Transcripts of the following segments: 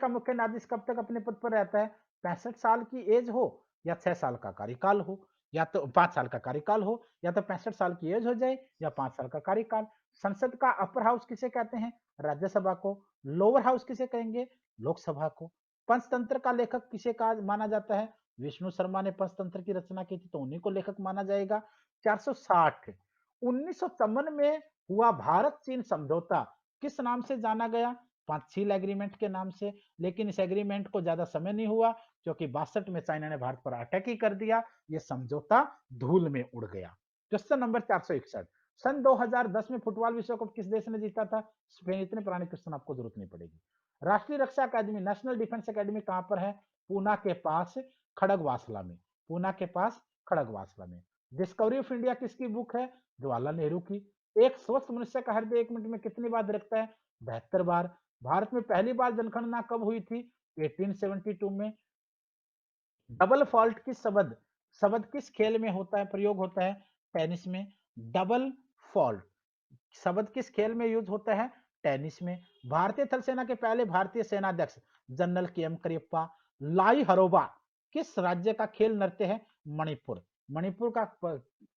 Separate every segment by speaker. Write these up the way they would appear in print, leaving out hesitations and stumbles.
Speaker 1: का मुख्य न्यायाधीश कब तक अपने पद पर रहता है? 65 साल की एज हो या 6 साल का कार्यकाल हो, या तो 5 साल का कार्यकाल हो, या तो 65 साल की एज हो जाए या 5 साल का कार्यकाल। संसद का अपर हाउस किसे कहते हैं? राज्यसभा को। लोअर हाउस किसे कहेंगे? लोकसभा को। पंचतंत्र का लेखक किसे कहा माना जाता है? विष्णु शर्मा ने पंचतंत्र की रचना की थी, तो उन्हीं को लेखक माना जाएगा। 460 1953 में हुआ भारत चीन समझौता किस नाम से जाना गया? पांचशील एग्रीमेंट के नाम से। लेकिन इस एग्रीमेंट को ज्यादा समय नहीं हुआ, क्योंकि 62 में चाइना ने भारत पर अटैक ही कर दिया। ये समझौता धूल में उड़ गया। क्वेश्चन नंबर 461, सन 2010 में फुटबॉल विश्व कप किस देश ने जीता था? स्पेन। इतने पुराने क्वेश्चन आपको जरूरत नहीं पड़ेगी। राष्ट्रीय रक्षा अकादमी, नेशनल डिफेंस अकादमी कहां पर है? पूना के पास खड़गवासला में। पूना के पास खड़गवासला में। डिस्कवरी ऑफ इंडिया किसकी बुक है? जवाहरलाल नेहरू की। एक स्वस्थ मनुष्य का हृदय 1 मिनट में कितनी बार धड़कता है? 72 बार। भारत में पहली बार जनगणना कब हुई थी? 1872 में। डबल फॉल्ट किस शब्द शब्द किस खेल में होता है, प्रयोग होता है? टेनिस में। डबल फॉल्ट शब्द किस खेल में यूज होता है? टेनिस में। भारतीय थल सेना के पहले भारतीय सेनाध्यक्ष जनरल के.एम. करियप्पा। लाई हरोबा किस राज्य का खेल नृत्य है? मणिपुर। मणिपुर का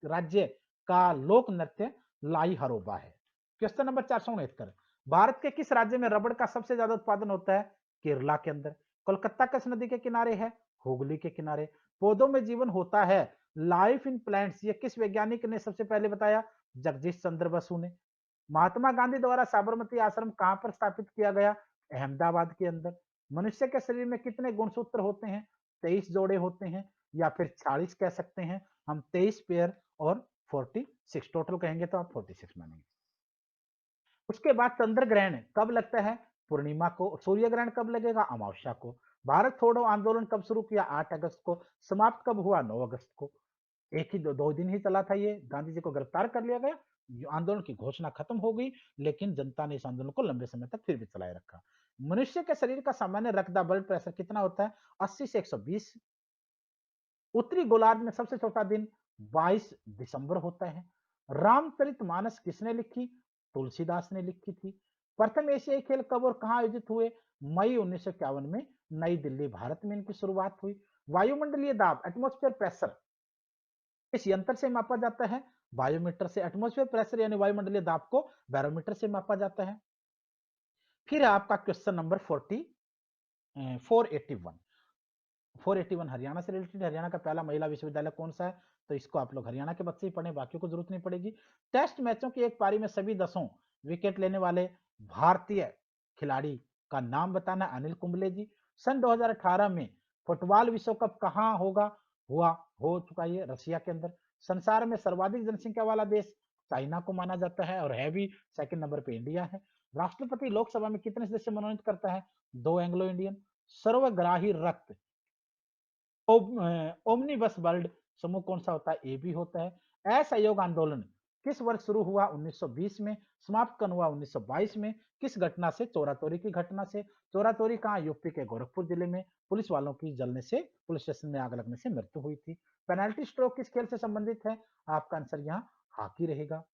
Speaker 1: राज्य का लोक नृत्य लाई हरोबा है। क्वेश्चन नंबर 469, भारत के किस राज्य में रबड़ का सबसे ज्यादा उत्पादन होता है? केरला के अंदर। कोलकाता किस नदी के किनारे है? हुगली के किनारे। पौधों में जीवन होता है, लाइफ इन प्लांट्स, ये किस वैज्ञानिक ने सबसे पहले बताया? जगदीश चंद्र बसु ने। महात्मा गांधी द्वारा साबरमती आश्रम कहां पर स्थापित किया गया? अहमदाबाद के अंदर। मनुष्य के शरीर में कितने गुणसूत्र होते हैं? 23 जोड़े होते हैं, या फिर 40 कह सकते हैं हम। 23 पेयर और 46 टोटल कहेंगे तो आप 46 मानेंगे। उसके बाद चंद्र ग्रहण कब लगता है? पूर्णिमा को। सूर्य ग्रहण कब लगेगा? अमावस्या को। भारत छोड़ो आंदोलन कब शुरू किया? 8 अगस्त को। समाप्त कब हुआ? 9 अगस्त को। एक ही दो दिन ही चला था ये। गांधी जी को गिरफ्तार कर लिया गया, आंदोलन की घोषणा खत्म हो गई, लेकिन जनता ने इस आंदोलन को लंबे समय तक फिर भी चलाए रखा। मनुष्य के शरीर का सामान्य रक्त ब्लड प्रेशर कितना होता है? 80 से 120। उत्तरी गोलार्ध में सबसे छोटा दिन 22 दिसंबर होता है। रामचरितमानस किसने लिखी? तुलसीदास ने लिखी थी। प्रथम एशियाई खेल कब और कहां आयोजित हुए? मई 1951 में नई दिल्ली, भारत में इनकी शुरुआत हुई। वायुमंडलीय दाब, एटमॉस्फेयर प्रेशर, इस यंत्र से मापा जाता है? बायोमीटर से। एटमॉस्फेयर प्रेशर यानी वायुमंडलीय दाब को बैरोमीटर से मापा जाता है। फिर आपका क्वेश्चन नंबर 481 हरियाणा से रिलेटेड। हरियाणा का पहला महिला विश्वविद्यालय कौन सा है? तो इसको आप लोग हरियाणा के बच्चे ही पढ़े, बाकी को जरूरत नहीं पड़ेगी। टेस्ट मैचों की एक पारी में सभी 10 विकेट लेने वाले भारतीय खिलाड़ी का नाम बताना। अनिल कुंबले जी। सन 2018 में फुटबॉल विश्व कप कहां होगा? हो चुका है रशिया के अंदर। संसार में सर्वाधिक जनसंख्या वाला देश चाइना को माना जाता है, और है भी। सेकंड नंबर पे इंडिया है। राष्ट्रपति लोकसभा में कितने सदस्य मनोनीत करता है? 2 एंग्लो इंडियन। सर्वग्राही रक्त ओमनीबस वर्ल्ड समूह कौन सा होता है? ए बी होता है। असहयोग आंदोलन किस वर्ष शुरू हुआ? 1920 में। समाप्त कब हुआ? 1922 में। किस घटना से? चोरा चोरी की घटना से। चोरा चोरी कहां? यूपी के गोरखपुर जिले में। पुलिस वालों की जलने से, पुलिस स्टेशन में आग लगने से मृत्यु हुई थी। पेनल्टी स्ट्रोक किस खेल से संबंधित है? आपका आंसर यहाँ हॉकी रहेगा।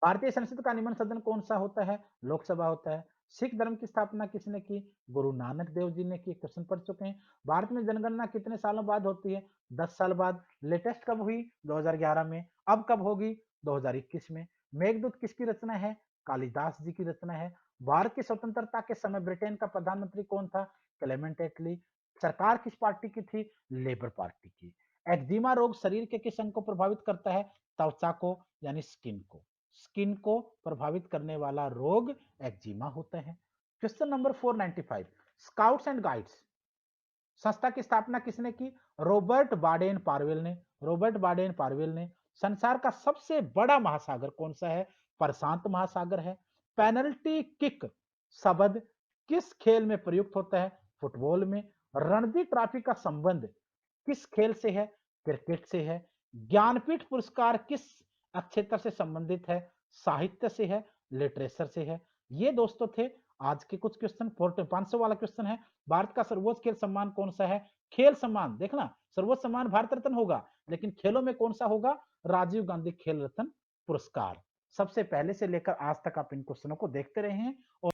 Speaker 1: भारतीय संसद का निम्न सदन कौन सा होता है? लोकसभा होता है। सिख धर्म की स्थापना किसने की? गुरु नानक देव जी ने की। क्वेश्चन पढ़ चुके हैं। भारत में जनगणना कितने सालों बाद होती है? 10 साल बाद। लेटेस्ट कब हुई? 2011 में। अब कब होगी? 2021 में। मेघदूत किसकी रचना है? कालिदास जी की रचना है। भारत की स्वतंत्रता के समय ब्रिटेन का प्रधानमंत्री कौन था? क्लेमेंट एटली। सरकार किस पार्टी की थी? लेबर पार्टी की। एक्जिमा रोग शरीर के किस अंग को प्रभावित करता है? त्वचा को, यानी स्किन को। स्किन को प्रभावित करने वाला रोग एक्जिमा होता है। Question number 495, scouts and guides संस्था की स्थापना किसने की? रॉबर्ट बाडेन पार्वेल ने। रॉबर्ट बाडेन पार्वेल ने। संसार का सबसे बड़ा महासागर कौन सा है? प्रशांत महासागर है। पेनल्टी किक शब्द किस खेल में प्रयुक्त होता है? फुटबॉल में। रणजी ट्रॉफी का संबंध किस खेल से है? क्रिकेट से है। ज्ञानपीठ पुरस्कार किस क्षेत्र से संबंधित है? साहित्य से है, लिटरेचर से है। ये दोस्तों थे आज के कुछ क्वेश्चन। 500 वाला क्वेश्चन है, भारत का सर्वोच्च खेल सम्मान कौन सा है? खेल सम्मान, देखना सर्वोच्च सम्मान भारत रत्न होगा, लेकिन खेलों में कौन सा होगा? राजीव गांधी खेल रत्न पुरस्कार। सबसे पहले से लेकर आज तक आप इन क्वेश्चनों को देखते रहे हैं और